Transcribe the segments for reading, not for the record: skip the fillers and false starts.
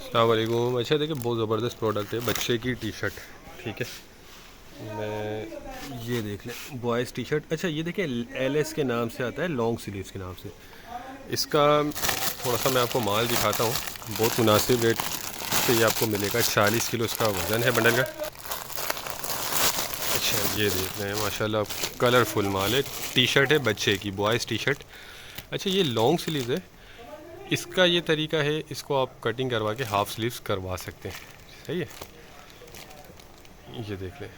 अस्सलाम वालेकुम। अच्छा देखिए, बहुत ज़बरदस्त प्रोडक्ट है, बच्चे की टी शर्ट। ठीक है, मैं ये देख लें, बॉयज़ टी शर्ट। अच्छा ये देखिए, एल एस के नाम से आता है, लॉन्ग स्लीव्स के नाम से। इसका थोड़ा सा मैं आपको माल दिखाता हूँ, बहुत मुनासिब रेट पे ये आपको मिलेगा। 40 किलो इसका वज़न है बंडल का। अच्छा ये देख रहे हैं, माशाल्लाह कलरफुल माल है। टी शर्ट है बच्चे की, बॉयज़ टी शर्ट। अच्छा ये लॉन्ग स्लीव्स है। इसका ये तरीका है, इसको आप कटिंग करवा के हाफ़ स्लीव्स करवा सकते हैं। सही है, ये देख लें।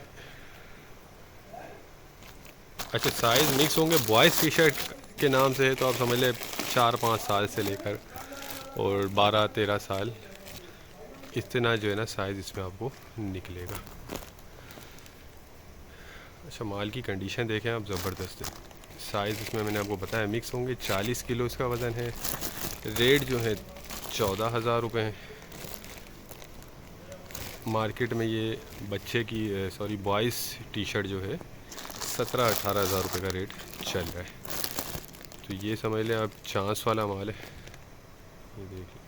अच्छा साइज़ मिक्स होंगे, बॉयज़ टी शर्ट के नाम से है तो आप समझ लें 4-5 साल से लेकर और 12-13 साल, इतना जो है ना साइज़ इसमें आपको निकलेगा। अच्छा माल की कंडीशन देखें आप, ज़बरदस्त है। साइज़ इसमें मैंने आपको बताया मिक्स होंगे। 40 किलो इसका वज़न है। रेट जो है 14,000 रुपये है। मार्केट में ये बच्चे की सॉरी बॉयज़ टी शर्ट जो है 17-18 हज़ार रुपये का रेट चल रहा है। तो ये समझ लें आप, चांस वाला माल है। ये देखिए,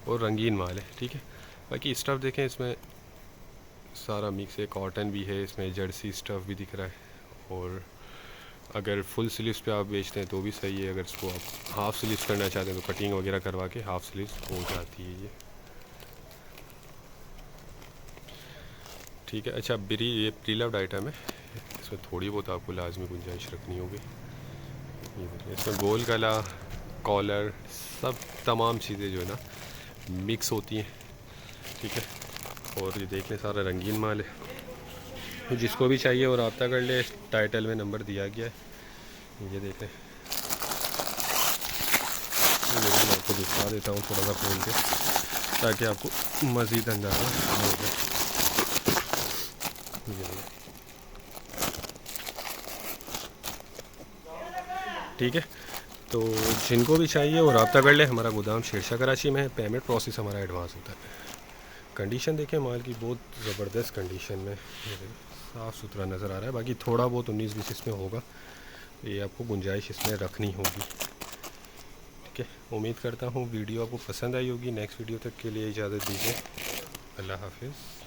और रंगीन माल है। ठीक है, बाकी स्टफ़ देखें, इसमें सारा मिक्स है। कॉटन भी है इसमें, जर्सी स्टफ़ भी दिख रहा है। और अगर फुल स्लीव्स पे आप बेचते हैं तो भी सही है। अगर इसको आप हाफ़ स्लीव्स करना चाहते हैं तो कटिंग वगैरह करवा के हाफ़ स्लीव्स हो जाती है ये। ठीक है, अच्छा ये प्री लव्ड आइटम है, इसमें थोड़ी बहुत आपको लाजमी गुंजाइश रखनी होगी। ये देखिए, इसमें गोल गला, कॉलर, सब तमाम चीज़ें जो है ना मिक्स होती हैं। ठीक है, और ये देख लें सारा रंगीन माल है। तो जिसको भी चाहिए वो रब्ता कर ले, टाइटल में नंबर दिया गया है। ये देख लें, ये देखिए, मैं आपको दिखा देता हूँ थोड़ा सा खोल के ताकि आपको मज़ीद अंदाज़ा हो जाए। ये देखिए, ठीक है। तो जिनको भी चाहिए वो रब्ता कर ले। हमारा गोदाम शेरशाह कराची में है। पेमेंट प्रोसेस हमारा एडवांस होता है। कंडीशन देखें माल की, बहुत ज़बरदस्त कंडीशन में, साफ़ सुथरा नज़र आ रहा है। बाकी थोड़ा बहुत 19-20 इसमें होगा, ये आपको गुंजाइश इसमें रखनी होगी। ठीक है, उम्मीद करता हूँ वीडियो आपको पसंद आई होगी। नेक्स्ट वीडियो तक के लिए इजाज़त दीजिए। अल्लाह हाफिज़।